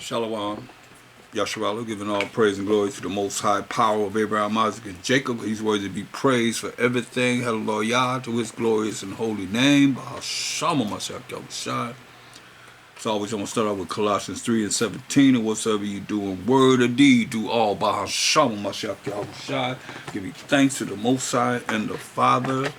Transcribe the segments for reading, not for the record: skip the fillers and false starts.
Shalom. Yasharala, giving all praise and glory to the most high power of Abraham, Isaac, and Jacob. He's worthy to be praised for everything. Hallelujah to his glorious and holy name. Bahashama Mashiach Yahushua. So always I'm going to start off with Colossians 3 and 17. And whatsoever you do in word or deed, do all Bahashama Mashiach Yahushua. Giving thanks to the Most High and the Father,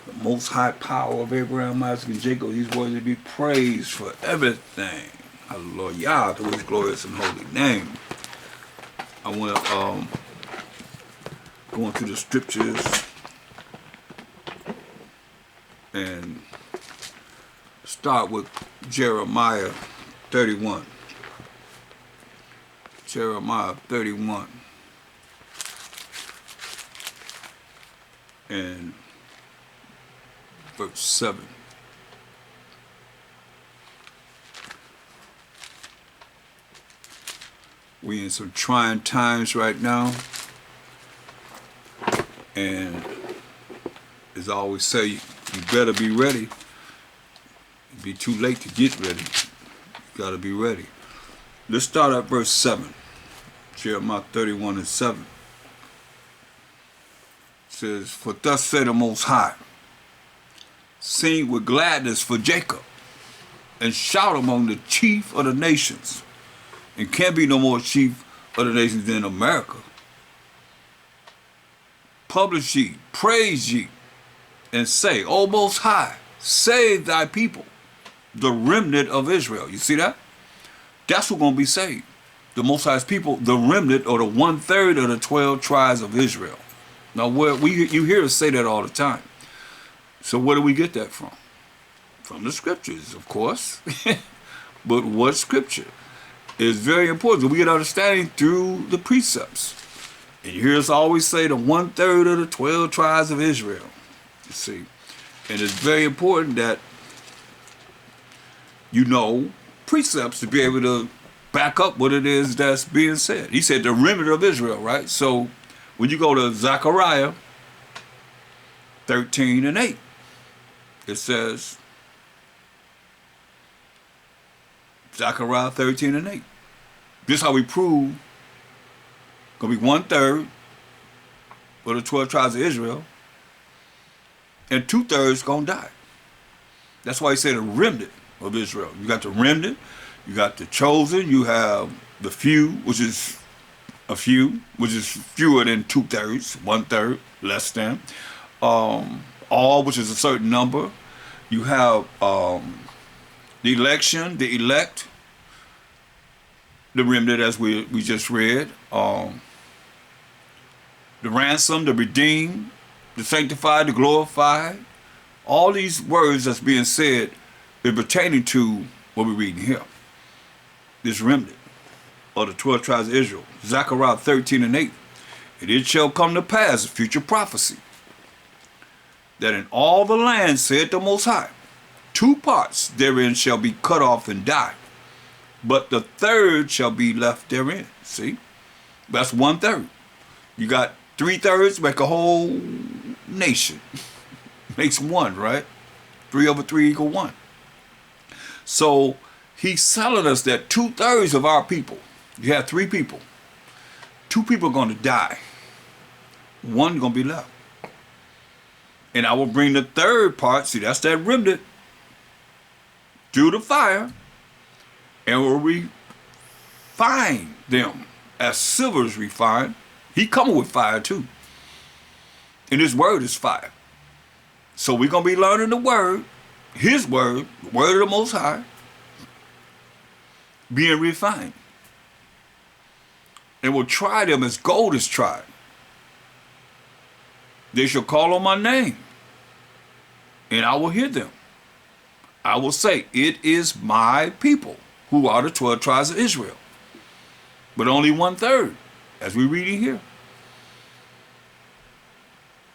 the most high power of Abraham, Isaac, and Jacob. He's worthy to be praised for everything. Hallelujah to his glorious and holy name. I want to go into the scriptures and start with Jeremiah 31. Jeremiah 31 and verse 7. We in some trying times right now, and as I always say, you better be ready. It'd be too late to get ready. You gotta be ready. Let's start at verse 7. Jeremiah 31 and 7. It says, "For thus said the Most High, sing with gladness for Jacob, and shout among the chief of the nations. And can't be no more chief of the nations than America. Publish ye, praise ye, and say, O Most High, save thy people, the remnant of Israel." You see that? That's who's going to be saved. The Most High's people, the remnant, or the 1/3 of the 12 tribes of Israel. Now, you hear us say that all the time. So where do we get that from? From the scriptures, of course. But what scripture? Is very important. We get understanding through the precepts. And you hear us always say the 1/3 of the 12 tribes of Israel. You see. And it's very important that you know precepts to be able to back up what it is that's being said. He said the remnant of Israel, right? So when you go to Zechariah 13 and 8, it says, Zechariah 13 and 8. This is how we prove gonna be 1/3 of the 12 tribes of Israel, and 2/3 gonna die. That's why he said a remnant of Israel. You got the remnant, you got the chosen, you have the few, which is a few, which is fewer than 2/3, 1/3, less than. All, which is a certain number. You have the election, the elect, the remnant, as we just read, the ransom, the redeemed, the sanctified, the glorified. All these words that's being said is pertaining to what we're reading here. This remnant of the 12 tribes of Israel. Zechariah 13 and 8. "And it shall come to pass, a future prophecy, that in all the land, saith the Most High, 2 parts therein shall be cut off and die, but the 3rd shall be left therein." See? That's 1/3. You got 3/3, make a whole nation. Makes 1, right? 3/3 equal 1. So he's telling us that 2/3 of our people, you have 3 people, 2 people are going to die. 1 going to be left. And I will bring the 3rd part, see, that's that remnant, through the fire, and will refine them as silver is refined. He coming with fire too. And his word is fire. So we're going to be learning the word, his word, the word of the Most High, being refined. And will try them as gold is tried. They shall call on my name, and I will hear them. I will say, it is my people, who are the 12 tribes of Israel. But only 1/3, as we read it here.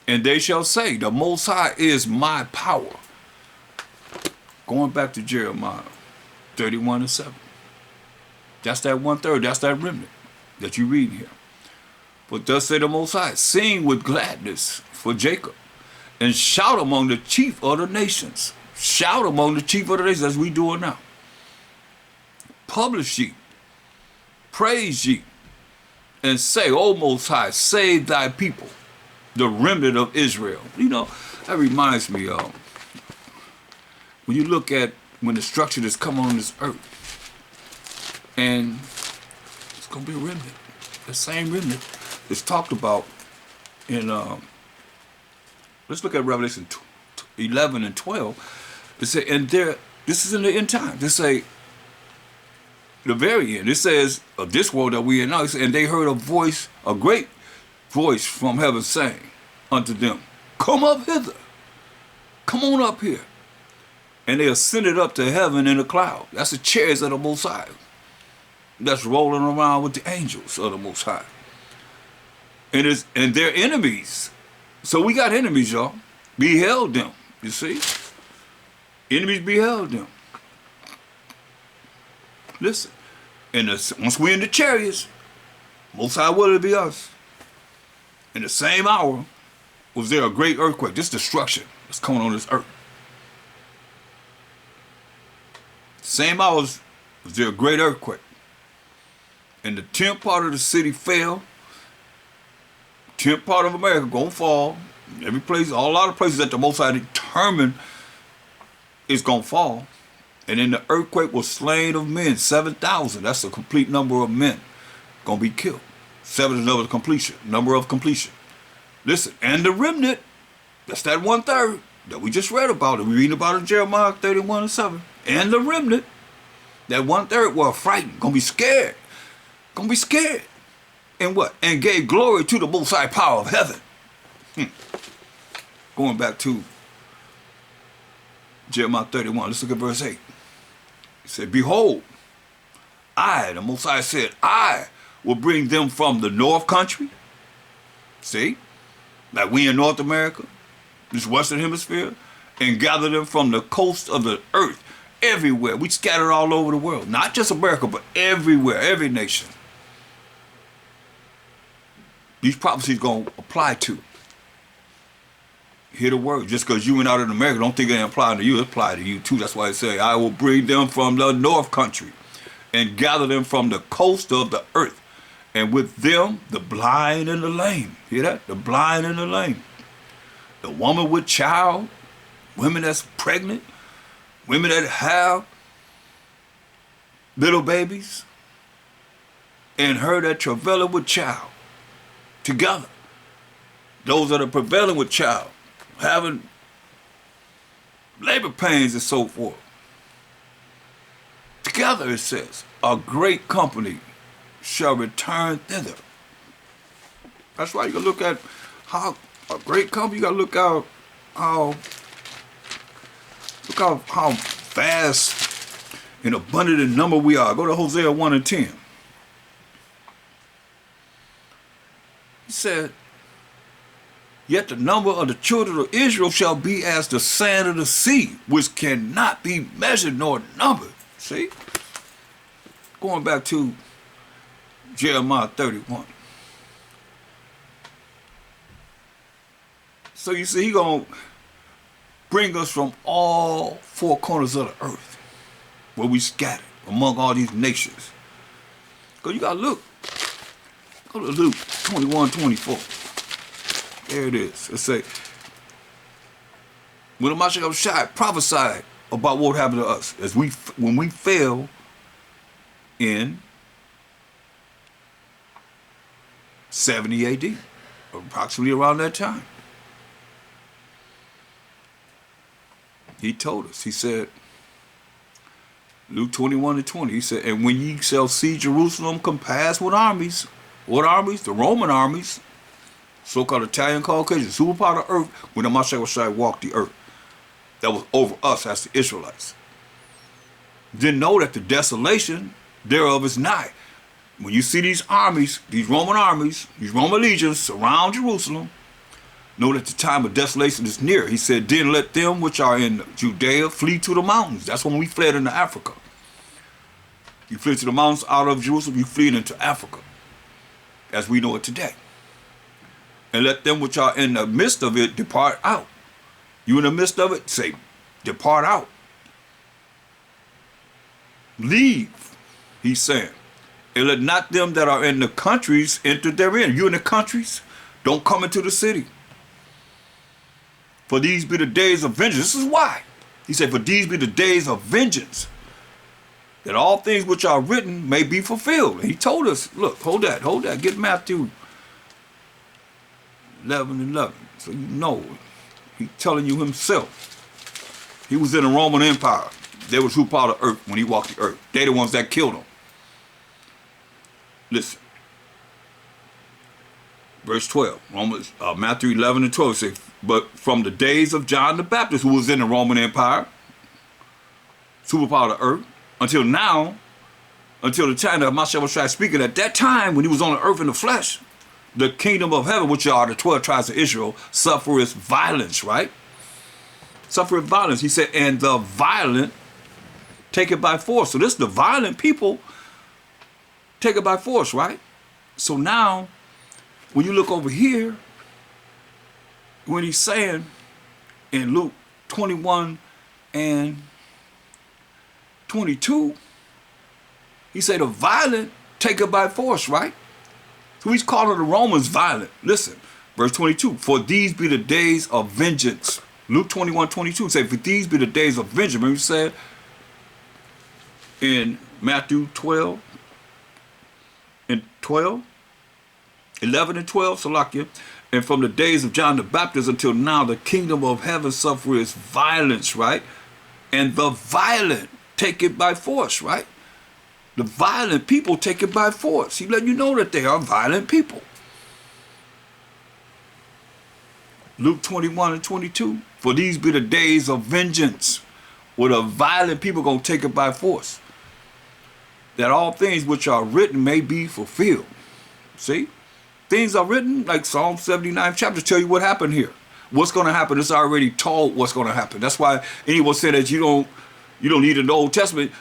"And they shall say, the Most High is my power." Going back to Jeremiah 31 and 7. That's that 1/3, that's that remnant that you read here. "But thus said the Most High, sing with gladness for Jacob, and shout among the chief of the nations." Shout among the chief of the nations, as we do it now. Publish ye, praise ye, and say, O Most High, save thy people, the remnant of Israel. You know, that reminds me of when you look at when destruction has come on this earth, and it's going to be a remnant. The same remnant is talked about in, let's look at Revelation 11 and 12. It say, and there, this is in the end time. They say, the very end. It says, of this world that we in now, and they heard a voice, a great voice from heaven saying unto them, come up hither. Come on up here. And they ascended up to heaven in a cloud. That's the chariots of the Most High. That's rolling around with the angels of the Most High. And their enemies. So we got enemies, y'all. Beheld them. You see? Enemies beheld them. Listen. And once we're in the chariots, Most High will it be us. In the same hour, was there a great earthquake. This destruction that's coming on this earth. Same hours was there a great earthquake. And the 10th part of the city fell. 10th part of America gonna fall. Every place, a lot of places that the Most High determined is gonna fall. And in the earthquake was slain of men, 7,000. That's the complete number of men gonna be killed. 7 is another completion, number of completion. Listen, and the remnant, that's that 1/3 that we just read about. We reading about in Jeremiah 31 and 7. And the remnant, that 1/3 were frightened, gonna be scared. Gonna be scared. And what? And gave glory to the Most High power of heaven. Going back to Jeremiah 31, let's look at verse 8. It said, behold, I, the Most High said, I will bring them from the north country. See? Like we in North America, this Western Hemisphere, and gather them from the coast of the earth, everywhere. We scattered all over the world. Not just America, but everywhere, every nation. These prophecies going to apply to. Hear the word. Just because you went out in America, don't think they apply to you. It apply to you too. That's why it say, I will bring them from the north country and gather them from the coast of the earth. And with them, the blind and the lame. Hear that? The blind and the lame. The woman with child, women that's pregnant, women that have little babies, and her that travail with child. Together. Those that are prevailing with child, having labor pains and so forth. Together, it says, a great company shall return thither. That's why you gotta look at how a great company, you gotta look out how vast and abundant in number we are. Go to Hosea 1 and 10. He said, yet the number of the children of Israel shall be as the sand of the sea, which cannot be measured nor numbered. See? Going back to Jeremiah 31. So you see, he going to bring us from all four corners of the earth, where we scattered among all these nations. Because you got to look. Go to Luke 21:24. There it is. It say, when the Mashiach prophesied about what happened to us when we fell in 70 AD, approximately around that time. He told us, he said, Luke 21:20, he said, and when ye shall see Jerusalem compassed with armies. What armies? The Roman armies, so-called Italian Caucasians, who were part of earth when the Mashiach walked the earth. That was over us as the Israelites. Didn't know that the desolation thereof is nigh. When you see these armies, these Roman legions surround Jerusalem, know that the time of desolation is near. He said, then let them which are in Judea flee to the mountains. That's when we fled into Africa. You fled to the mountains out of Jerusalem, you fled into Africa, as we know it today. And let them which are in the midst of it depart out. You in the midst of it, say, depart out. Leave, he's saying, And let not them that are in the countries enter therein. You in the countries, don't come into the city. For these be the days of vengeance. This is why. He said, for these be the days of vengeance, that all things which are written may be fulfilled. And he told us, look, hold that. Get Matthew 11:11. So you know, he's telling you himself. He was in the Roman Empire. They was who part of the earth when he walked the earth. They the ones that killed him. Listen. Verse 12, Matthew 11:12 says, but from the days of John the Baptist, who was in the Roman Empire, superpower of the earth, until now, until the time that Mashiach was speaking, at that time when he was on the earth in the flesh, the kingdom of heaven, which are the 12 tribes of Israel, suffereth violence, right? Suffereth violence. He said, and the violent take it by force. So this, the violent people take it by force, right? So now, when you look over here, when he's saying in Luke 21 and 22, he said the violent take it by force, right? So he's calling the Romans violent. Listen, verse 22, for these be the days of vengeance. Luke 21:22 say, for these be the days of vengeance. Remember he said in Matthew 12 and 12, 11 and 12, Salakia, and from the days of John the Baptist until now, the kingdom of heaven suffereth violence, right? And the violent take it by force, right? The violent people take it by force. He let you know that they are violent people. Luke 21 and 22, for these be the days of vengeance, where the violent people going to take it by force, that all things which are written may be fulfilled. See? Things are written, like Psalm 79 chapter tell you what happened here. What's going to happen? It's already told what's going to happen. That's why anyone said that you don't need an Old Testament.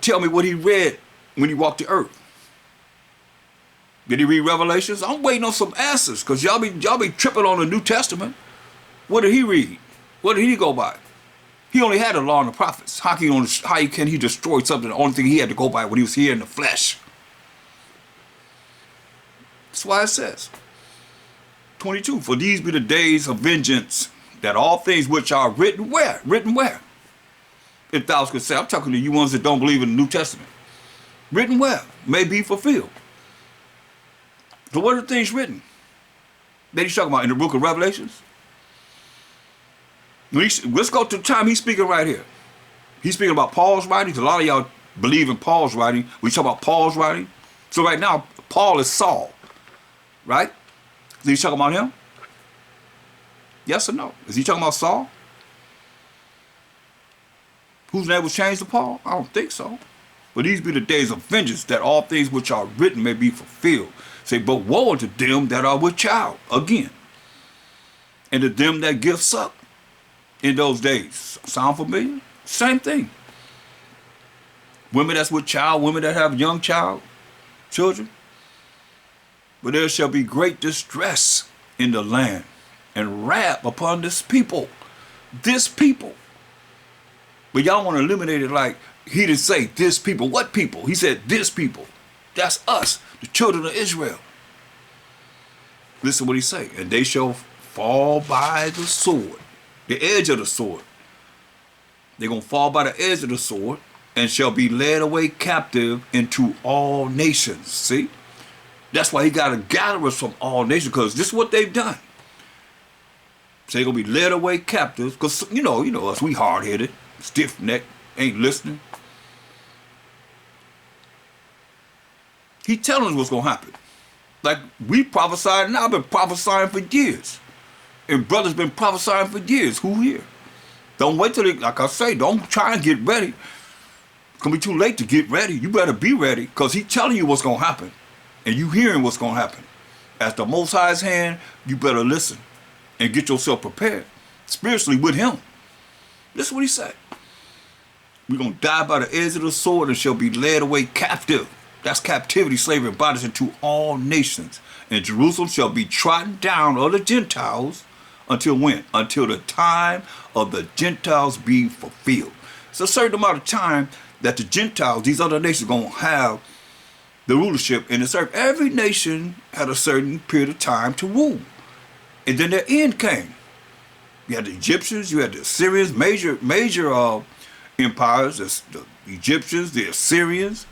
Tell me what he read when he walked the earth. Did he read Revelations? I'm waiting on some answers, because y'all be tripping on the New Testament. What did he read? What did he go by? He only had the law and the prophets. How can he destroy something? The only thing he had to go by when he was here in the flesh. That's why it says 22, for these be the days of vengeance, that all things which are written where? Written where? If thou could say, I'm talking to you ones that don't believe in the New Testament. Written where? May be fulfilled. So what are the things written that he's talking about in the book of Revelations? Let's go to the time he's speaking right here. He's speaking about Paul's writings. A lot of y'all believe in Paul's writing. We talk about Paul's writing. So right now, Paul is Saul. Right? Is he talking about him? Yes or no? Is he talking about Saul? Whose name was changed to Paul? I don't think so. But these be the days of vengeance, that all things which are written may be fulfilled. Say, but woe unto them that are with child, again, and to them that give suck in those days. Sound familiar? Same thing. Women that's with child, women that have young children. But there shall be great distress in the land, and wrath upon this people. This people. But y'all want to eliminate it like he didn't say this people. What people? He said this people. That's us, the children of Israel. Listen what he say. And they shall fall by the sword, the edge of the sword. They're going to fall by the edge of the sword, and shall be led away captive into all nations. See? That's why he got to gather us from all nations, because this is what they've done. So they're going to be led away captives, because, you know us, we hard-headed, stiff-necked, ain't listening. He telling us what's going to happen. Like we prophesied, and I've been prophesying for years. And brothers been prophesying for years. Who here? Don't wait till like I say, don't try and get ready. It's going to be too late to get ready. You better be ready, because he's telling you what's going to happen. And you hearing what's going to happen. As the Most High's hand, you better listen and get yourself prepared spiritually with him. This is what he said. We're going to die by the edge of the sword and shall be led away captive. That's captivity, slavery, and bondage into all nations. And Jerusalem shall be trodden down of the Gentiles until when? Until the time of the Gentiles be fulfilled. It's a certain amount of time that the Gentiles, these other nations, are going to have the rulership in this earth. Every nation had a certain period of time to rule. And then their end came. You had the Egyptians, you had the Assyrians, major empires, the Egyptians, the Assyrians,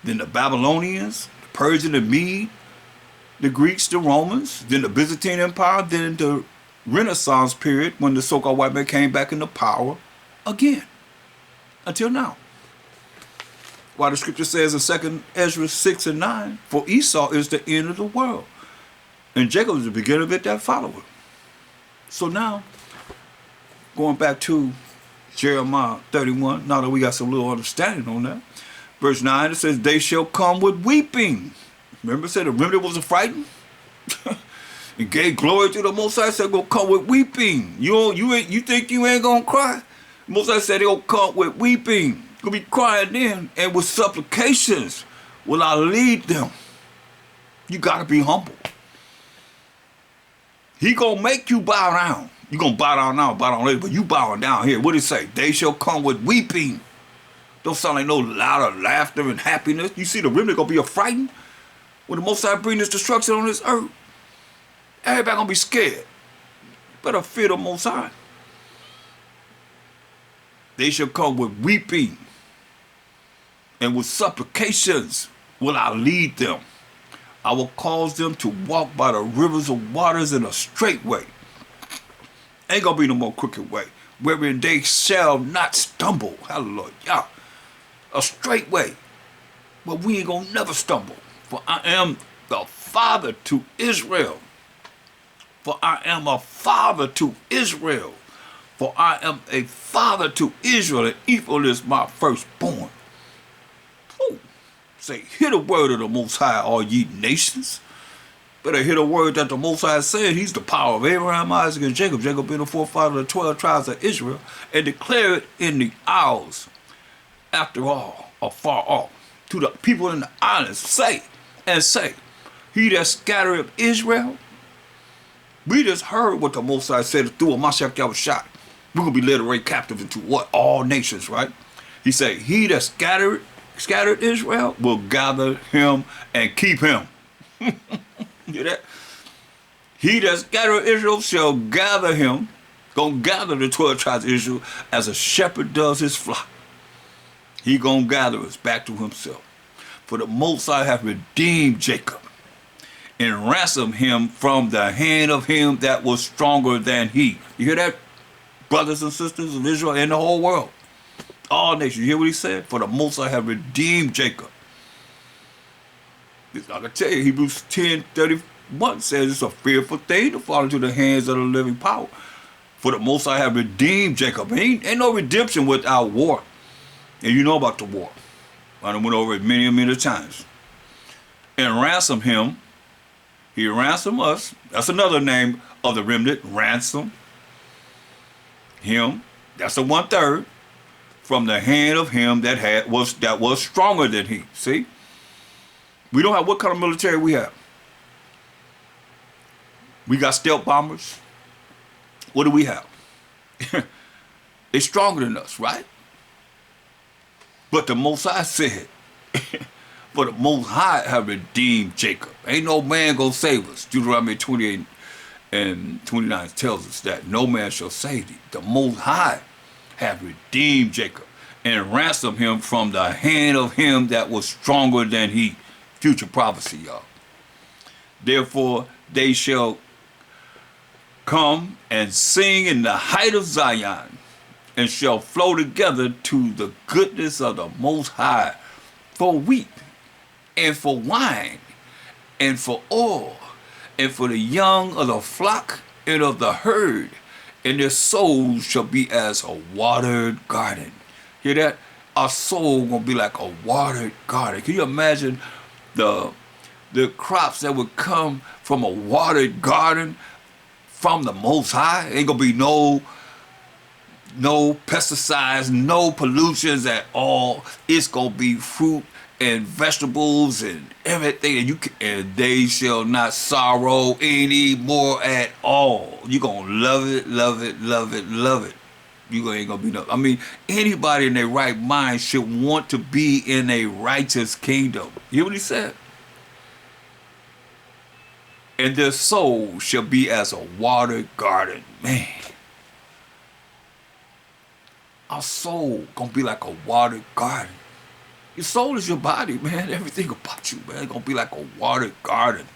then the Babylonians, the Persian, the Mede, the Greeks, the Romans, then the Byzantine Empire, then the Renaissance period when the so-called white man came back into power again, until now. Why the scripture says in 2 Ezra 6 and 9, for Esau is the end of the world, and Jacob is the beginning of it that followeth. So now, going back to Jeremiah 31, now that we got some little understanding on that, verse 9, it says, they shall come with weeping. Remember it said the remnant was frightened? And gave glory to the Most High, said gonna come with weeping. You think you ain't gonna cry? Most High said they gonna come with weeping. Gonna be crying then, and with supplications will I lead them. You gotta be humble. He gonna make you bow down. You gonna bow down now, bow down later, but you bowing down here. What did it say? They shall come with weeping. Don't sound like no louder laughter and happiness. You see the remnant gonna be affrighted when the Most High bring this destruction on this earth. Everybody gonna be scared. Better fear the Most High. They shall come with weeping, and with supplications will I lead them. I will cause them to walk by the rivers of waters in a straight way. Ain't gonna be no more crooked way, wherein they shall not stumble. Hallelujah. A straight way, but we ain't gonna never stumble. For I am the father to Israel. For I am a father to Israel. For I am a father to Israel, and Ephraim is my firstborn. Ooh. Say, hear the word of the Most High, all ye nations. Better hear the word that the Most High said. He's the power of Abraham, Isaac, and Jacob. Jacob being the forefather of the 12 tribes of Israel, and declare it in the isles, after all, afar off, to the people in the islands. Say, he that scattereth Israel. We just heard what the Most High said through a Mashiach Yahushua. We're going to be led away captive into what? All nations, right? He said, he that scattered Israel will gather him and keep him. Hear that? He that scattered Israel shall gather him, gonna gather the 12 tribes of Israel as a shepherd does his flock. He gonna gather us back to himself. For the Most High hath redeemed Jacob and ransomed him from the hand of him that was stronger than he. You hear that, brothers and sisters of Israel and the whole world? All nations. You hear what he said? For the Most High have redeemed Jacob. I can tell you, Hebrews 10:31 says it's a fearful thing to fall into the hands of the living power. For the Most High have redeemed Jacob. Ain't no redemption without war. And you know about the war. I done went over it many times. And ransom him. He ransomed us. That's another name of the remnant. Ransom him. That's the 1/3 from the hand of him that was stronger than he. See? We don't have, what kind of military we have? We got stealth bombers. What do we have? They're stronger than us, right? But the Most High said, for the Most High have redeemed Jacob. Ain't no man gonna save us. Deuteronomy 28 and 29 tells us that no man shall save thee. The Most High have redeemed Jacob and ransomed him from the hand of him that was stronger than he. Future prophecy, y'all. Therefore, they shall come and sing in the height of Zion, and shall flow together to the goodness of the Most High, for wheat, and for wine, and for oil, and for the young of the flock and of the herd, and their souls shall be as a watered garden. Hear that? Our soul gonna be like a watered garden. Can you imagine the crops that would come from a watered garden from the Most High? Ain't gonna be no pesticides, no pollutions at all. It's gonna be fruit and vegetables and everything, and they shall not sorrow any more at all. You gonna love it, love it, love it, love it. You ain't gonna be no. I mean, anybody in their right mind should want to be in a righteous kingdom. You hear what he said? And their soul shall be as a watered garden. Man, our soul gonna be like a watered garden. Your soul is your body, man. Everything about you, man, gonna be like a watered garden.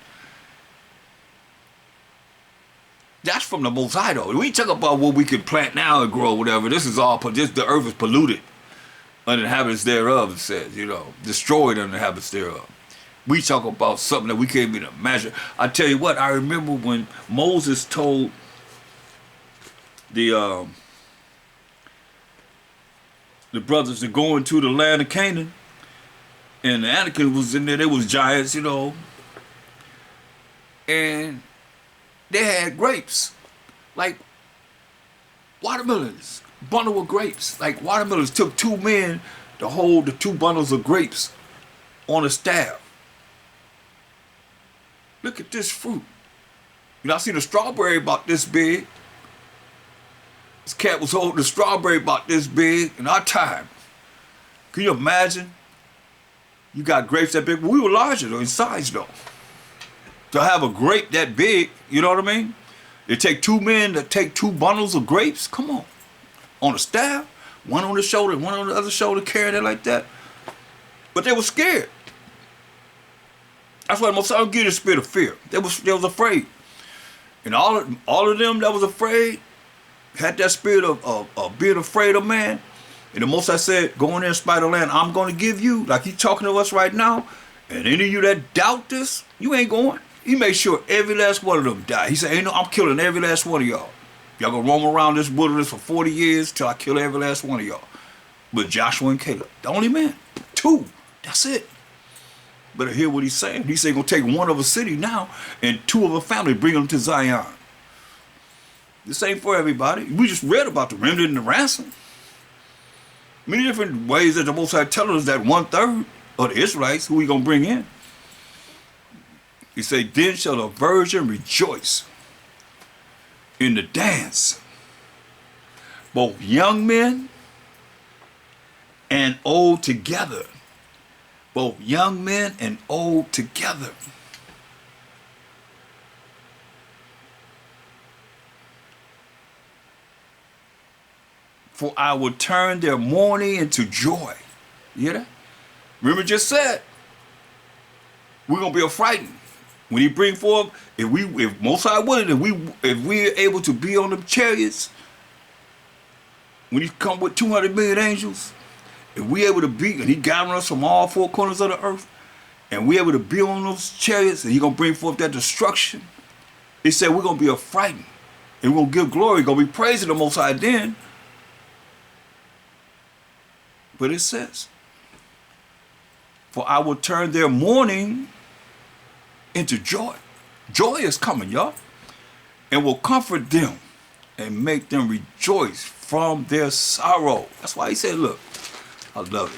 That's from the Most High, though. We talk about what we can plant now and grow, whatever. This is all, the earth is polluted. Uninhabitants thereof, it says, destroyed uninhabitants thereof. We talk about something that we can't even imagine. I tell you what, I remember when Moses told the brothers to go into the land of Canaan, and the Anakim was in there, they was giants, and they had grapes, like watermelons, bundle of grapes, like watermelons. Took 2 men to hold the 2 bundles of grapes on a staff. Look at this fruit. I seen a strawberry about this big. This cat was holding a strawberry about this big in our time. Can you imagine? You got grapes that big. We were larger though, in size though. To have a grape that big, you know what I mean? It take 2 men to take 2 bundles of grapes. Come on a staff, one on the shoulder, one on the other shoulder, carrying it like that. But they were scared. That's why the Most High gave the spirit of fear. They was afraid, and all of them that was afraid had that spirit of being afraid of man. And the Most High said, "Go in there and spy the land. I'm going to give you," like He's talking to us right now. And any of you that doubt this, you ain't going. He made sure every last one of them died. He said, "Ain't no, I'm killing every last one of y'all. Y'all gonna roam around this wilderness for 40 years till I kill every last one of y'all." But Joshua and Caleb, the only man, 2. That's it. Better hear what he's saying. He said, gonna take 1 of a city now and 2 of a family, bring them to Zion. This ain't for everybody. We just read about the remnant and the ransom. Many different ways that the Most High telling us that 1/3 of the Israelites, who He gonna bring in. He said, "Then shall the virgin rejoice in the dance, both young men and old together." Both young men and old together. "For I will turn their mourning into joy." You hear that? Remember, just said we're gonna be affrighted when He bring forth. If Most High willing, if we're able to be on the chariots, when He come with 200 million angels. If we able to be, and He gathering us from all 4 corners of the earth, and we able to be on those chariots, and He gonna bring forth that destruction, He said we're gonna be affrighted, and we're gonna give glory, gonna be praising the Most High then. But it says, "For I will turn their mourning into joy." Joy is coming, y'all, and will comfort them and make them rejoice from their sorrow. That's why He said, look. I love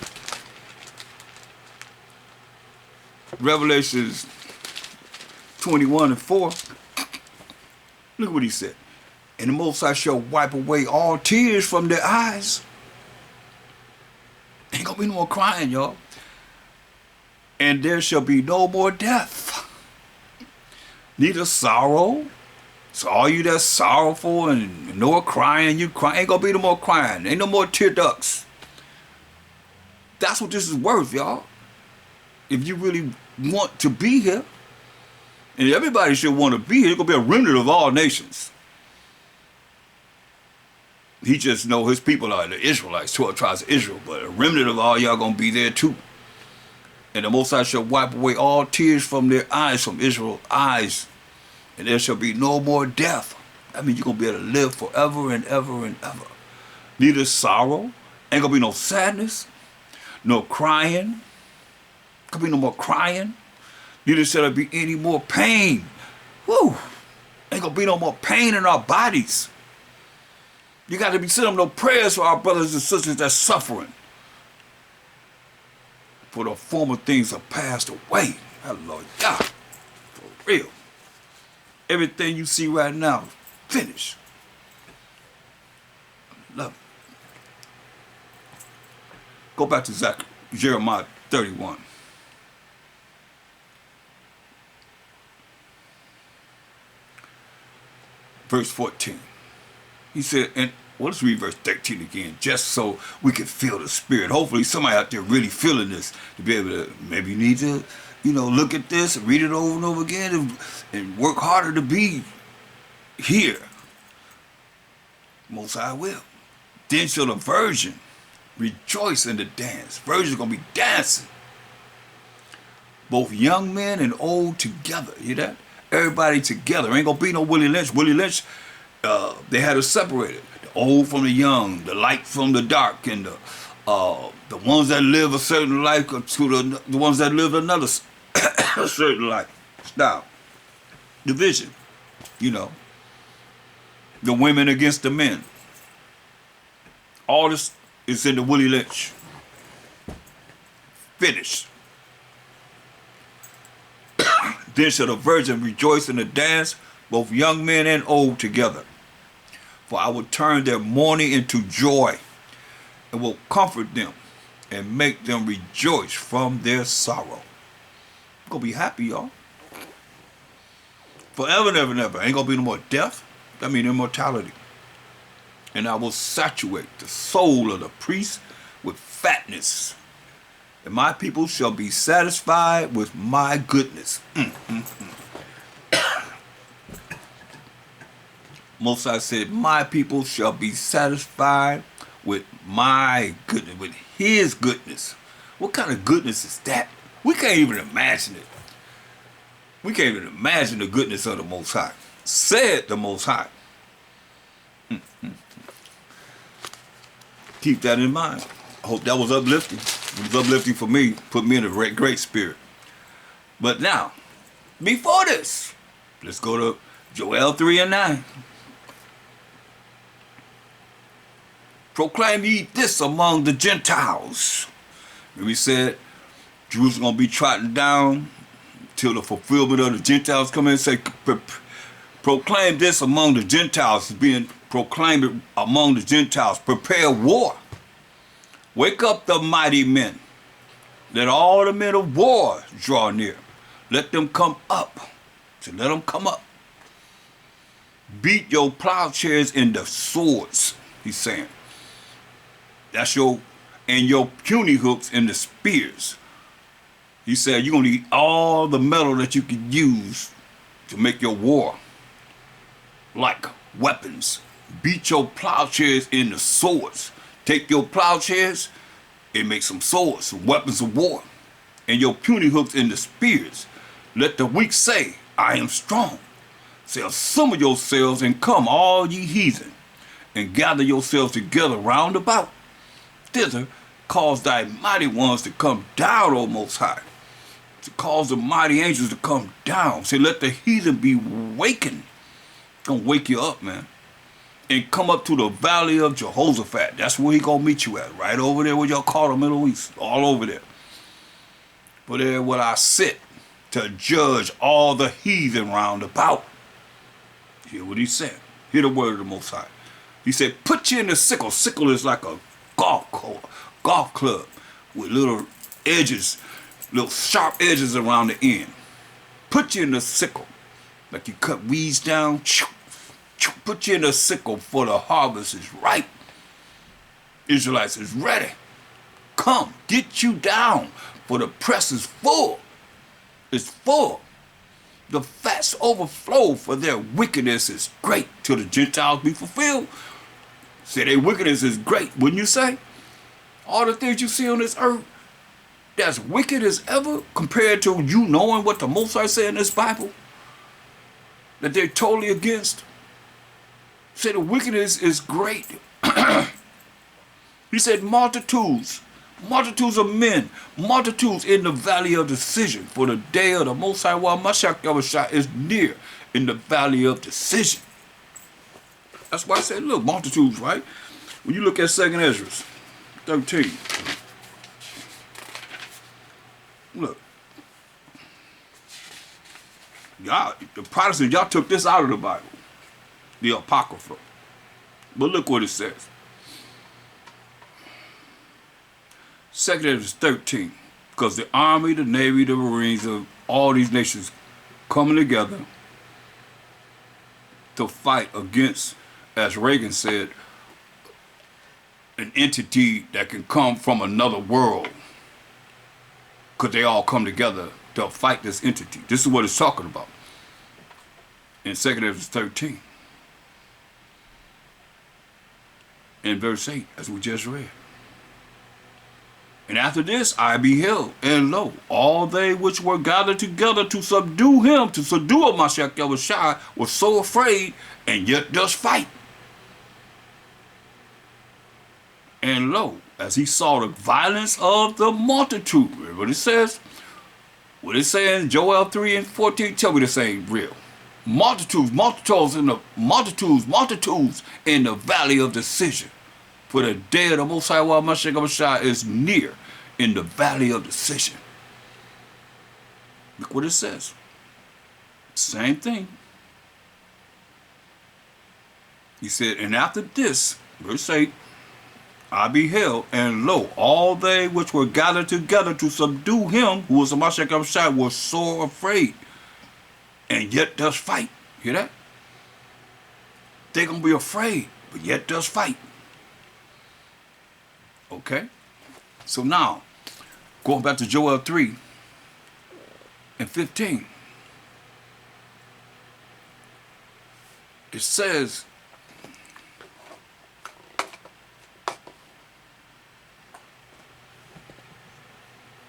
it. Revelations 21:4. Look what He said. "And the Most High shall wipe away all tears from their eyes." Ain't gonna be no more crying, y'all. "And there shall be no more death, neither sorrow." So all you that's sorrowful and no more crying, you cry, ain't gonna be no more crying. Ain't no more tear ducts. That's what this is worth, y'all. If you really want to be here, and everybody should want to be here, it's going to be a remnant of all nations. He just know His people are the Israelites, 12 tribes of Israel, but a remnant of all y'all going to be there too. "And the Most High shall wipe away all tears from their eyes, from Israel's eyes, and there shall be no more death." That means you're going to be able to live forever and ever and ever. "Neither sorrow," ain't going to be no sadness, no crying. Could be no more crying. "Neither shall there be any more pain." Woo! Ain't gonna be no more pain in our bodies. You got to be sending no prayers for our brothers and sisters that's suffering. "For the former things are passed away." Hallelujah. For real. Everything you see right now, finished. Love it. Go back to Jeremiah 31. Verse 14. He said, and let's read verse 13 again, just so we can feel the spirit. Hopefully somebody out there really feeling this to be able to, maybe you need to, look at this and read it over and over again and work harder to be here. Most High will. Then shall the virgin rejoice in the dance. Virgin's going to be dancing. Both young men and old together. You hear that? Everybody together. Ain't going to be no Willie Lynch. Willie Lynch, they had us separated. The old from the young, the light from the dark, and the ones that live a certain life to the ones that live another certain life. Style. Division. The women against the men. All this is in the Willie Lynch. Finished. Then shall the virgin rejoice in the dance, both young men and old together. For I will turn their mourning into joy, and will comfort them, and make them rejoice from their sorrow. I'm going to be happy, y'all. Forever and ever and ever. Ain't going to be no more death. That means immortality. And I will saturate the soul of the priest with fatness. And my people shall be satisfied with my goodness. Most High said, my people shall be satisfied with my goodness, with his goodness. What kind of goodness is that? We can't even imagine it. We can't even imagine the goodness of the Most High. Said the Most High. Keep that in mind. I hope that was uplifting. It was uplifting for me. Put me in a great spirit. But now, before this, let's go to Joel 3:9. Proclaim ye this among the Gentiles. And we said Jews going to be trodden down till the fulfillment of the Gentiles come in and say, proclaim this among the Gentiles. It's being proclaimed among the Gentiles. Prepare war. Wake up the mighty men. Let all the men of war draw near. Let them come up. So let them come up. Beat your plowshares into swords, he's saying. That's your puny hooks into spears. He said you're going to need all the metal that you can use to make your war like weapons. Beat your plowshares into swords. Take your plowshares and make some swords, some weapons of war. And your puny hooks into spears. Let the weak say, I am strong. Sell some of yourselves and come, all ye heathen, and gather yourselves together round about. Thither cause thy mighty ones to come down, O Most High. To cause the mighty angels to come down. Say, let the heathen be wakened. Gonna wake you up, man. And come up to the valley of Jehoshaphat. That's where he gonna meet you at. Right over there where y'all call the Middle East. All over there. For there will I sit to judge all the heathen round about. Hear what he said. Hear the word of the Most High. He said, put you in the sickle. Sickle is like a golf club with little edges, little sharp edges around the end. Put you in the sickle. Like you cut weeds down. Put you in the sickle, for the harvest is ripe. Israelites is ready. Come, get you down, for the press is full. It's full. The fats overflow, for their wickedness is great, till the Gentiles be fulfilled. Say their wickedness is great, wouldn't you say? All the things you see on this earth, that's wicked as ever, compared to you knowing what the Most High said in this Bible, that they're totally against. Say the wickedness is great. He said multitudes of men, multitudes in the valley of decision, for the day of the Most High Mashiach is near in the valley of decision. That's why I said, look, multitudes, right? When you look at 2nd Ezra 13, look, y'all, the Protestants, y'all took this out of the Bible, the Apocrypha. But look what it says. 2 Exodus 13. Because the army, the navy, the marines of all these nations coming together to fight against, as Reagan said, an entity that can come from another world. Because they all come together to fight this entity. This is what it's talking about in 2 Exodus 13. In verse 8, as we just read. And after this I beheld, and lo, all they which were gathered together to subdue him, to subdue Mashiach Yahushua, were so afraid, and yet does fight. And lo, as he saw the violence of the multitude, remember what it says? What it says in Joel 3 and 14, tell me this ain't real. Multitudes in the multitudes in the valley of decision. For the day of the Most High Mashiach Yahushua is near in the valley of decision. Look what it says. Same thing. He said, and after this, verse 8, I beheld, and lo, all they which were gathered together to subdue him, who was the Mashiach Yahushua, were sore afraid, and yet does fight. Hear that? They're going to be afraid, but yet does fight. Okay? So now, going back to Joel 3 and 15, it says,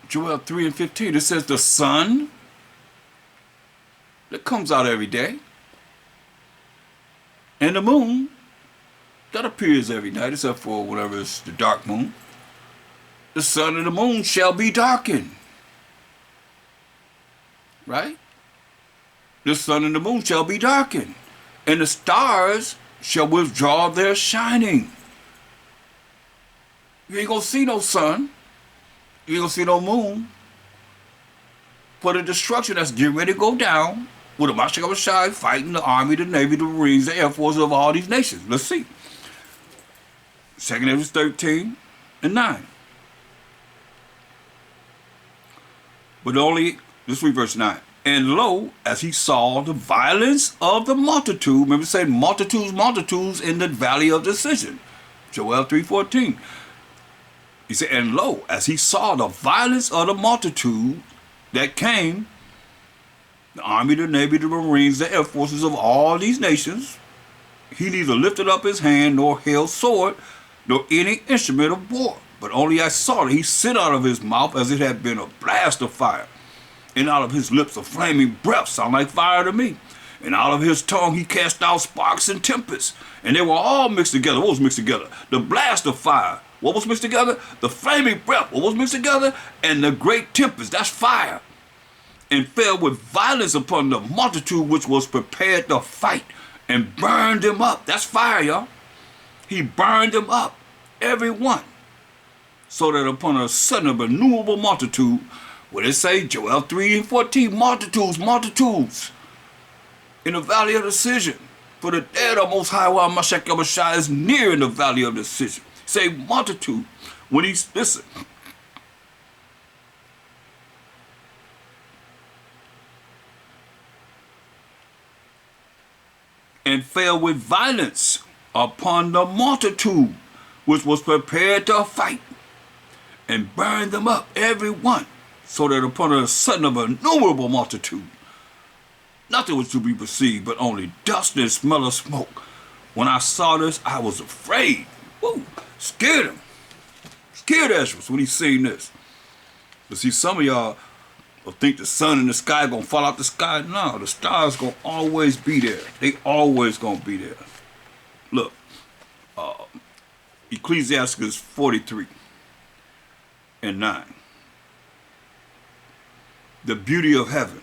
Joel 3 and 15, it says, the sun that comes out every day, and the moon that appears every night, except for whenever it's the dark moon, the sun and the moon shall be darkened. Right? The sun and the moon shall be darkened, and the stars shall withdraw their shining. You ain't gonna see no sun. You ain't gonna see no moon. For the destruction that's getting ready to go down with the Mashiach Yahushua fighting the army, the navy, the marines, the air force of all these nations. Let's see. 2 Exodus 13 and 9. But only, let's read verse 9. And lo, as he saw the violence of the multitude, remember saying multitudes in the valley of decision. Joel 3:14. He said, and lo, as he saw the violence of the multitude that came, the army, the navy, the marines, the air forces of all these nations, he neither lifted up his hand nor held sword, nor any instrument of war. But only I saw that he sent out of his mouth as it had been a blast of fire, and out of his lips a flaming breath, sound like fire to me. And out of his tongue he cast out sparks and tempests, and they were all mixed together. What was mixed together? The blast of fire. What was mixed together? The flaming breath. What was mixed together? And the great tempest. That's fire. And fell with violence upon the multitude which was prepared to fight, and burned them up. That's fire, y'all. He burned them up, every one. So that upon a sudden of innumerable multitude, what it say? Joel 3 and 14, multitudes in the valley of decision. For the day of the Most High Mashiach Yahushua is near in the valley of decision. Say multitude. When he's, listen. And fell with violence upon the multitude which was prepared to fight, and burned them up, every one, so that upon a sudden of an innumerable multitude, nothing was to be perceived, but only dust and smell of smoke. When I saw this, I was afraid. Woo, scared him. Scared Ezra when he seen this. But see, some of y'all will think the sun and the sky gonna fall out the sky. No, the stars gonna always be there. They always gonna be there. Look, Ecclesiastes 43 and 9. The beauty of heaven,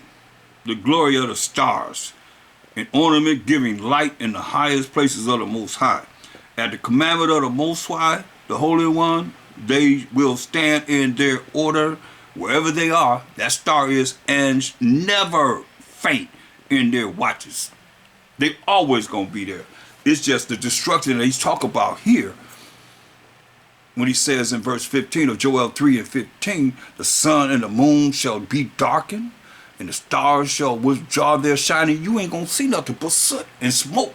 the glory of the stars, an ornament giving light in the highest places of the Most High. At the commandment of the Most High, the Holy One, they will stand in their order wherever they are, that star is, and never faint in their watches. They always gonna be there. It's just the destruction that he's talking about here when he says in verse 15 of Joel 3 and 15, the sun and the moon shall be darkened, and the stars shall withdraw their shining. You ain't gonna see nothing but soot and smoke.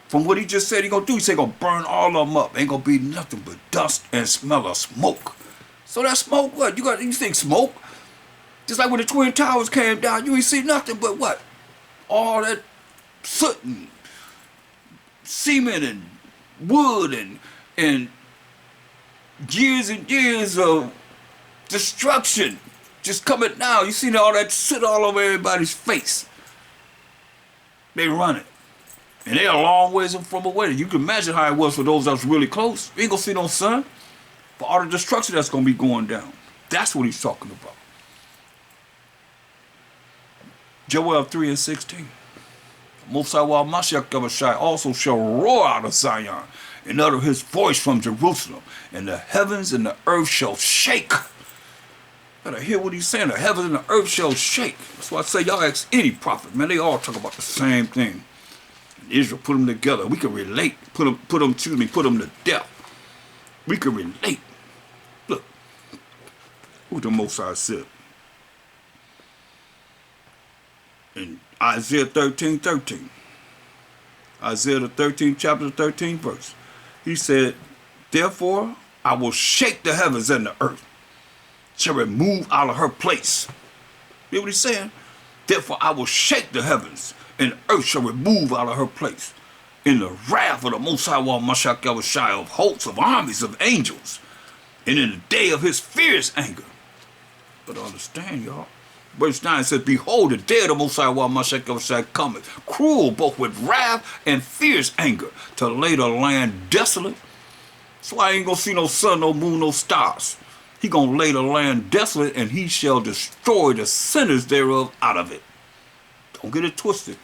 From what he just said he gonna do, he said he gonna burn all of them up. Ain't gonna be nothing but dust and smell of smoke. So that smoke, what? You think smoke? Just like when the Twin Towers came down, you ain't see nothing but what? All that soot and cement and wood and years and years of destruction just coming down. You see all that soot all over everybody's face. They running. And they're a long ways from away. You can imagine how it was for those that was really close. You ain't gonna see no sun. For all the destruction that's gonna be going down. That's what he's talking about. Joel 3 and 16. Most High Mashiach also shall roar out of Zion and utter his voice from Jerusalem, and the heavens and the earth shall shake. Gotta hear what he's saying. The heavens and the earth shall shake. That's why I say y'all ask any prophet, man. They all talk about the same thing. And Israel put them together. We can relate. Put them to death. We can relate. Look, what the Most High said in Isaiah 13:13. Isaiah the 13th chapter, the 13th verse. He said, therefore I will shake the heavens and the earth, shall remove out of her place. You know what he's saying? Therefore I will shake the heavens, and the earth shall remove out of her place. In the wrath of the Most High Mashiach of hosts, of armies, of angels, and in the day of his fierce anger. But understand, y'all. Verse 9 says, behold, the day of the Most High Mashiach cometh, cruel both with wrath and fierce anger, to lay the land desolate. So I ain't gonna see no sun, no moon, no stars. He gonna lay the land desolate, and he shall destroy the sinners thereof out of it. Don't get it twisted.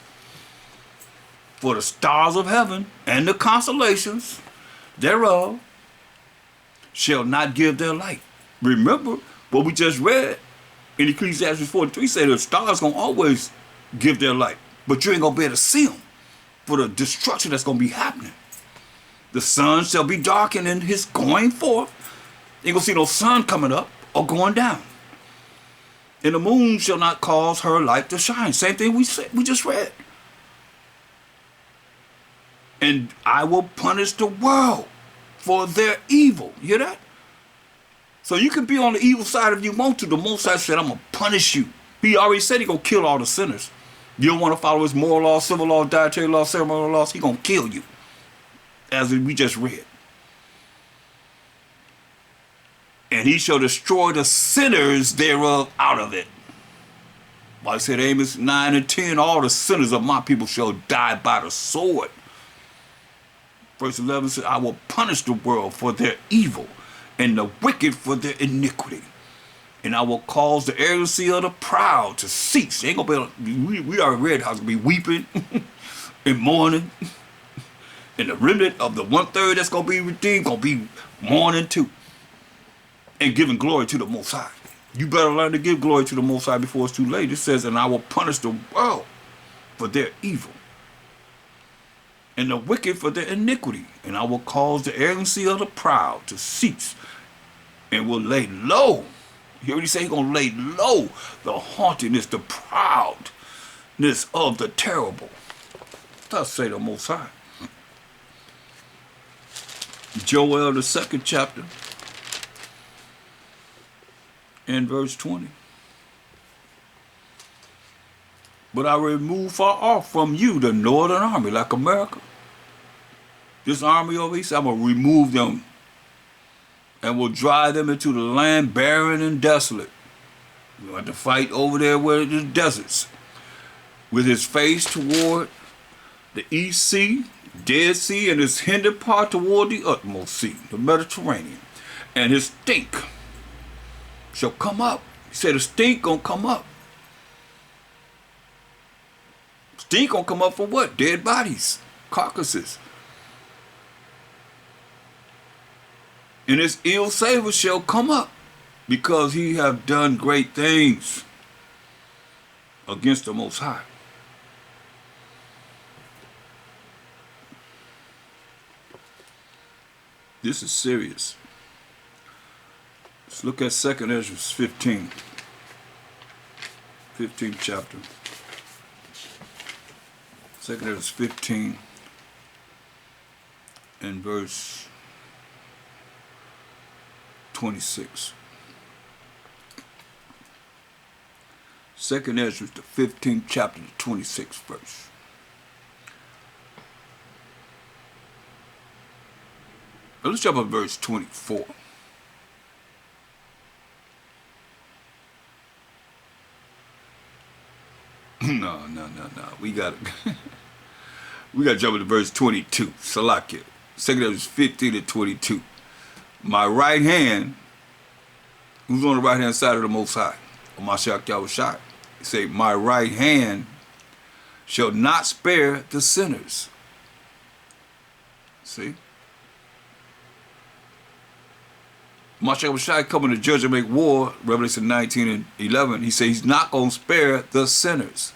For the stars of heaven and the constellations thereof shall not give their light. Remember what we just read in Ecclesiastes 43 said the stars gonna always give their light, but you ain't gonna be able to see them for the destruction that's gonna be happening. The sun shall be darkened in his going forth. You ain't gonna see no sun coming up or going down. And the moon shall not cause her light to shine. Same thing we just read. And I will punish the world for their evil. You hear that? So you can be on the evil side if you want to. The Most High said, I'm going to punish you. He already said he's going to kill all the sinners. You don't want to follow his moral laws, civil laws, dietary laws, ceremonial laws, he's going to kill you. As we just read. And he shall destroy the sinners thereof out of it. Like I said, Amos 9 and 10, all the sinners of my people shall die by the sword. Verse 11 says, I will punish the world for their evil, and the wicked for their iniquity. And I will cause the arrogancy of the proud to cease. They ain't gonna be, we already read how it's gonna be weeping and mourning. And the remnant of the 1/3 that's gonna be redeemed, gonna be mourning too. And giving glory to the Most High. You better learn to give glory to the Most High before it's too late. It says, and I will punish the world for their evil, and the wicked for their iniquity. And I will cause the arrogancy of the proud to cease, and will lay low. You hear what he say? He's going to lay low the haughtiness, the proudness of the terrible. Thus say the Most High. Joel, the 2nd chapter, and verse 20. But I will remove far off from you the northern army, like America. This army over here, I'm going to remove them and will drive them into the land barren and desolate. We'll have to fight over there where the deserts. With his face toward the east sea, Dead Sea, and his hinder part toward the utmost sea, the Mediterranean. And his stink shall come up. He said the stink gonna come up. Stink gonna come up from what? Dead bodies, carcasses. And his ill savor shall come up, because he have done great things against the Most High. This is serious. Let's look at 2nd Ezra 15. 15th chapter. 2nd Ezra 15 and verse 26. 2nd Ezra, the 15th chapter, the 26th verse. Now let's jump up to verse 24. No. We got to jump into verse 22. Salakia. 2nd Ezra 15 and 22. My right hand, who's on the right hand side of the Most High? Mashiach Yahushua. He say, my right hand shall not spare the sinners. See? Mashiach Yahushua coming to judge and make war, Revelation 19 and 11, he says he's not going to spare the sinners.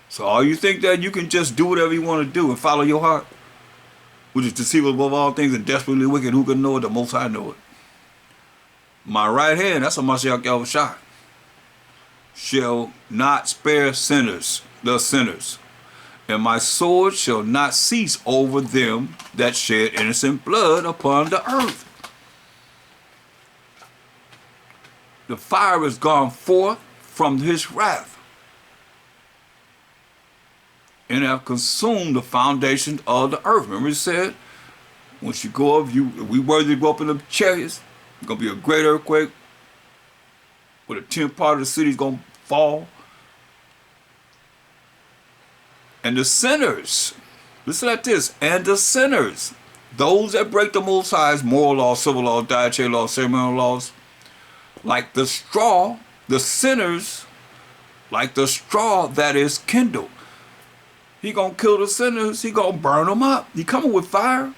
So all you think that you can just do whatever you want to do and follow your heart, which is deceitful above all things and desperately wicked, who can know it? The Most High know it. My right hand, that's a Mashiach Yahushua, shall not spare sinners, the sinners, and my sword shall not cease over them that shed innocent blood upon the earth. The fire is gone forth from his wrath, and have consumed the foundation of the earth. Remember it said, once you go up, if we worthy to go up in the chariots, it's going to be a great earthquake, where the 10th part of the city is going to fall. And the sinners, listen at this, and the sinners, those that break the Most High's moral laws, civil laws, dietary laws, ceremonial laws, like the straw, the sinners, like the straw that is kindled. He gonna kill the sinners, he gonna burn them up. He coming with fire.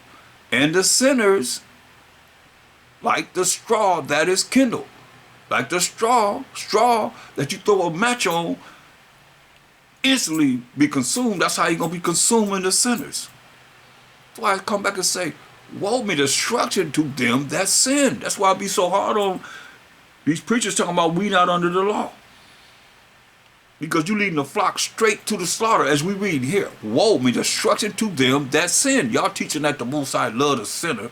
And the sinners, like the straw that is kindled. Like the straw that you throw a match on, instantly be consumed. That's how you're going to be consuming the sinners. That's why I come back and say, woe be destruction to them that sin. That's why I be so hard on these preachers talking about we not under the law. Because you leading the flock straight to the slaughter, as we read here. Woe be destruction to them that sin. Y'all teaching that the Most High love the sinner,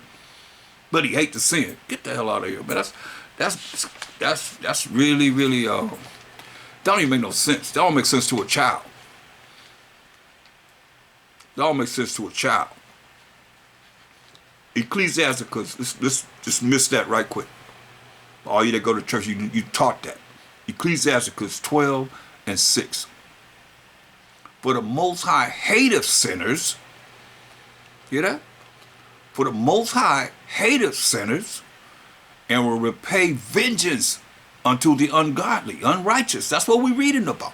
but he hate the sin. Get the hell out of here, man. That's really, really, don't even make no sense. That don't make sense to a child. That don't make sense to a child. Ecclesiasticus, let's just miss that right quick. All you that go to church, you taught that. Ecclesiasticus 12 and 6. For the Most High hateth sinners. Hear that? For the Most High hateth sinners, and will repay vengeance unto the ungodly, unrighteous. That's what we're reading about.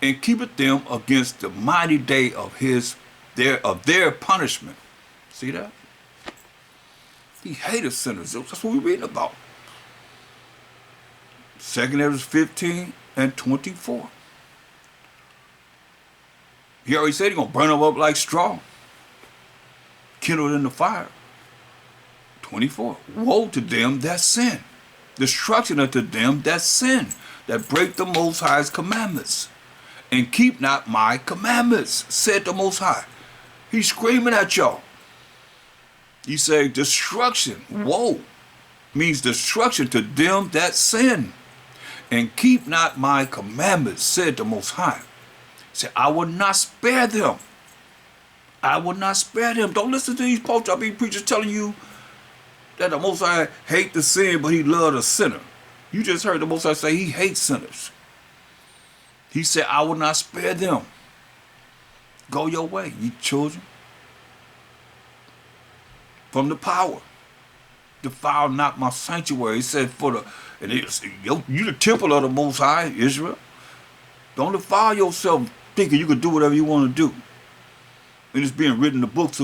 And keepeth them against the mighty day of their punishment. See that? He hateth sinners. That's what we're reading about. 2nd Ezra 15 and 24. He already said he's going to burn them up like straw, kindled in the fire. 24. Woe to them that sin. Destruction unto them that sin, that break the Most High's commandments, and keep not my commandments, said the Most High. He's screaming at y'all. He said destruction, woe, means destruction to them that sin, and keep not my commandments, said the Most High. He said, I will not spare them. I will not spare them. Don't listen to these folks, preachers telling you that the Most High hate the sin, but he love the sinner. You just heard the Most High say he hates sinners. He said, I will not spare them. Go your way, ye children. From the power. Defile not my sanctuary. He said, you the temple of the Most High, Israel. Don't defile yourself thinking you can do whatever you want to do. And it's being written in the books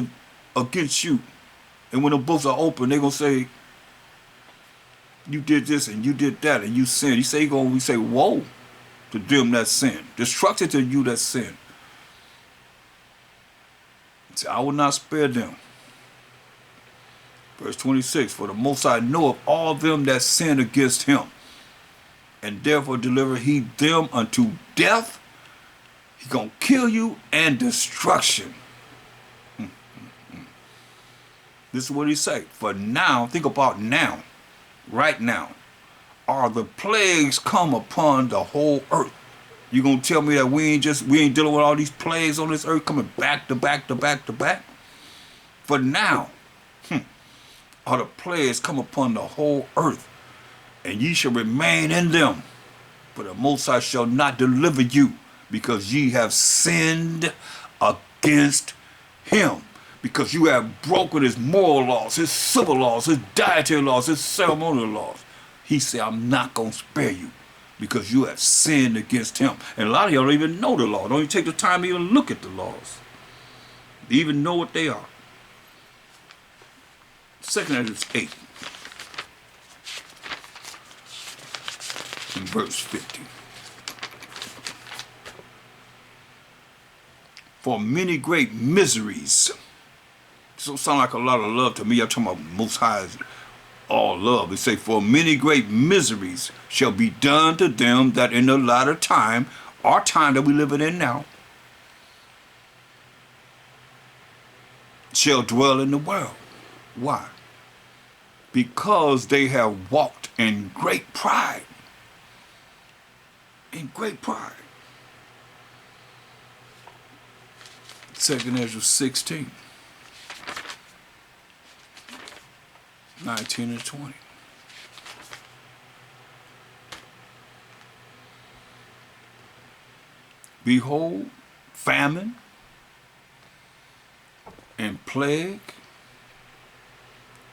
against you. And when the books are open, they're going to say, you did this and you did that and you sinned. We say, woe to them that sin. Destruction to you that sin. He said, I will not spare them. Verse 26, for the Most High knoweth all them that sin against him, and therefore deliver he them unto death. He gonna kill you and destruction. This is what he say. For now, think about now, right now, are the plagues come upon the whole earth. You gonna tell me that we ain't dealing with all these plagues on this earth coming back to back to back to back? For now, are the plagues come upon the whole earth, and ye shall remain in them. For the Most High shall not deliver you, because ye have sinned against him. Because you have broken his moral laws, his civil laws, his dietary laws, his ceremonial laws. He said, I'm not going to spare you, because you have sinned against him. And a lot of y'all don't even know the law. Don't even take the time to even look at the laws. They even know what they are. 2 Ezra 8, in verse 50. For many great miseries. This don't sound like a lot of love to me. I'm talking about Most High's all love. It say, for many great miseries shall be done to them that in the latter time, our time that we live in now, shall dwell in the world. Why? Because they have walked in great pride. In great pride. 2 Ezra 16, 19 and 20. Behold, famine and plague,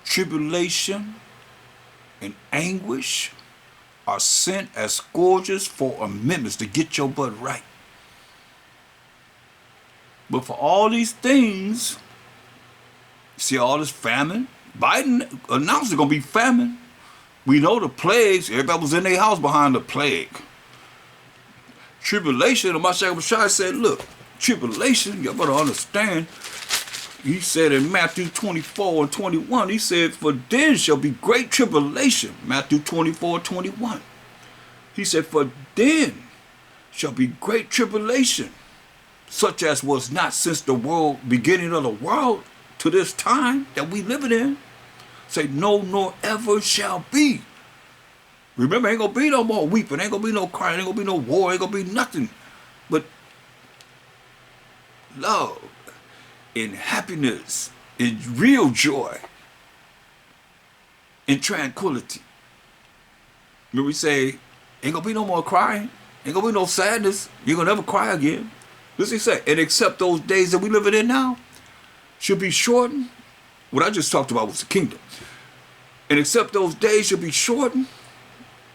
tribulation and anguish are sent as scourges for amendments to get your butt right. But for all these things, see all this famine? Biden announced it's going to be famine. We know the plagues. Everybody was in their house behind the plague. Tribulation, and Mashiach Bashai said, look, tribulation, you better understand. He said in Matthew 24 and 21, he said, for then shall be great tribulation. Matthew 24, 21. He said, for then shall be great tribulation, such as was not since the world, beginning of the world to this time that we living in. Say, no, nor ever shall be. Remember, ain't gonna be no more weeping, ain't gonna be no crying, ain't gonna be no war, ain't gonna be nothing but love and happiness and real joy and tranquility. Remember we say, ain't gonna be no more crying, ain't gonna be no sadness, you're gonna never cry again. Listen, he said, and except those days that we living in now should be shortened. What I just talked about was the kingdom. And except those days should be shortened,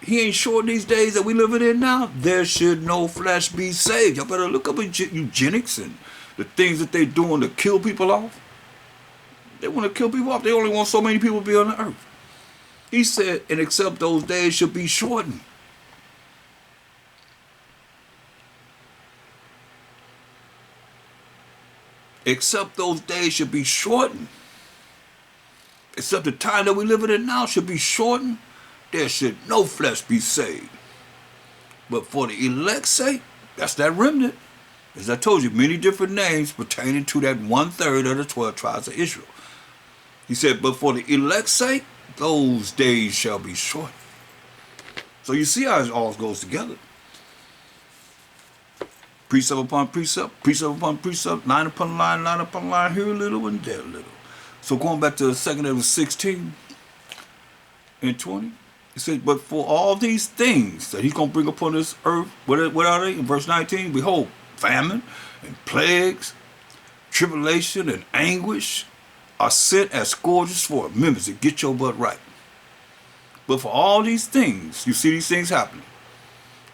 he ain't shortened these days that we living in now, there should no flesh be saved. Y'all better look up at eugenics and the things that they doing to kill people off. They want to kill people off. They only want so many people to be on the earth. He said, and except those days should be shortened. Except those days should be shortened. Except the time that we living in now should be shortened. There should no flesh be saved. But for the elect's sake, that's that remnant. As I told you, many different names pertaining to that 1/3 of the 12 tribes of Israel. He said, but for the elect's sake, those days shall be short. So you see how it all goes together. Precept upon precept, precept upon precept, line upon line, here a little and there a little. So going back to 2 Ezra 16 and 20, it says, but for all these things that he's going to bring upon this earth, what are they? In verse 19, behold, famine and plagues, tribulation and anguish are sent as scourges for amendments to get your butt right. But for all these things, you see these things happening.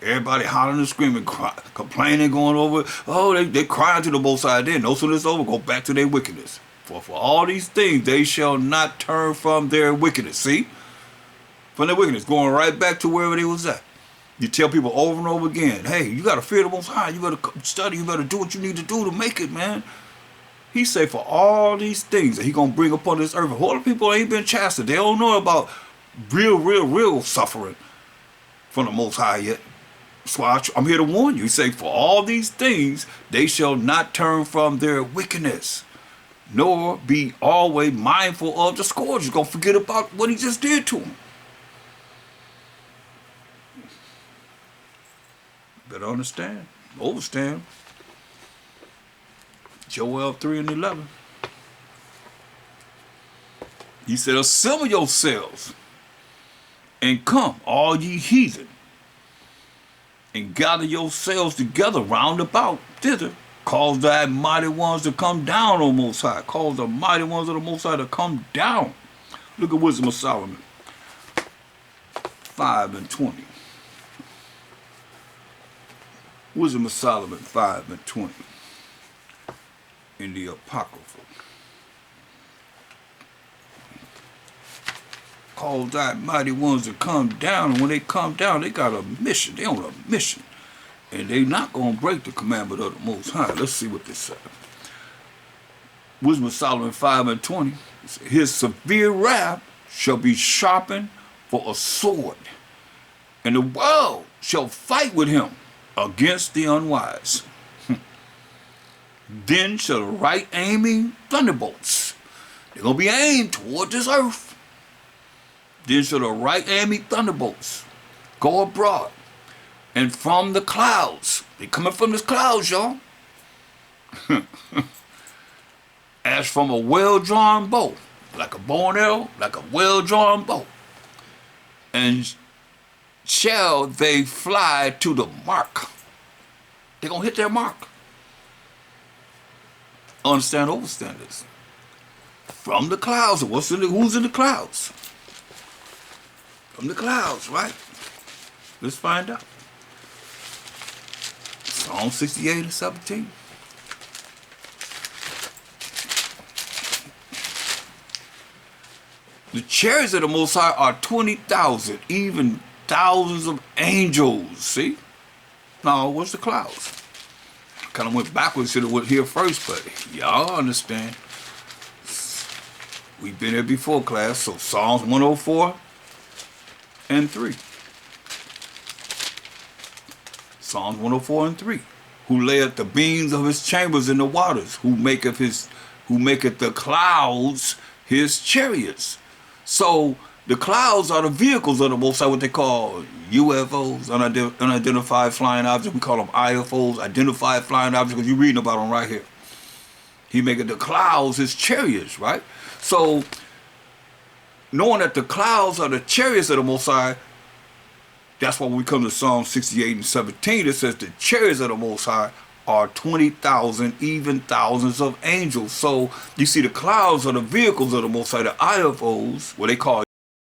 Everybody hollering and screaming, complaining, going over. Oh, they crying to the Most High. Then no sooner it's over, go back to their wickedness. For all these things, they shall not turn from their wickedness. See? From their wickedness, going right back to wherever they was at. You tell people over and over again, hey, you got to fear the Most High. You better study. You better do what you need to do to make it, man. He say for all these things that he going to bring upon this earth. A whole lot of people ain't been chastised. They don't know about real suffering from the Most High yet. That's why I'm here to warn you. He say, for all these things, they shall not turn from their wickedness, nor be always mindful of the scourge. You're going to forget about what he just did to him. Better understand. Overstand. Joel 3:11. He said, assemble yourselves and come, all ye heathen, and gather yourselves together round about thither. Cause thy mighty ones to come down, O Most High. Cause the mighty ones of the Most High to come down. Look at Wisdom of Solomon 5:20. Wisdom of Solomon 5:20 in the Apocrypha. Cause thy mighty ones to come down, and when they come down, they got a mission. They on a mission. And they not going to break the commandment of the Most High. Let's see what this says. Wisdom of Solomon 5:20. His severe wrath shall be sharpened for a sword, and the world shall fight with him against the unwise. Then shall the right aiming thunderbolts. They're going to be aimed toward this earth. Then shall the right aiming thunderbolts go abroad. And from the clouds, they coming from the clouds, y'all. As from a well-drawn bow, like a bow and arrow, like a well-drawn bow. And shall they fly to the mark. They're going to hit their mark. Understand, overstand this. From the clouds. Who's in the clouds? From the clouds, right? Let's find out. Psalm 68:17. The chariots of the Most High are 20,000, even thousands of angels. See? Now, what's the clouds? Kind of went backwards, should have went here first, but y'all understand. We've been here before, class. So Psalms 104:3. Psalms 104:3. Who layeth the beams of his chambers in the waters, who maketh the clouds his chariots. So the clouds are the vehicles of the Most High, what they call UFOs, unidentified flying objects. We call them IFOs, identified flying objects, because you're reading about them right here. He maketh the clouds his chariots, right? So knowing that the clouds are the chariots of the Most High, that's why when we come to Psalm 68:17, it says the chariots of the Most High are 20,000, even thousands of angels. So you see the clouds are the vehicles of the Most High, the IFOs, what they call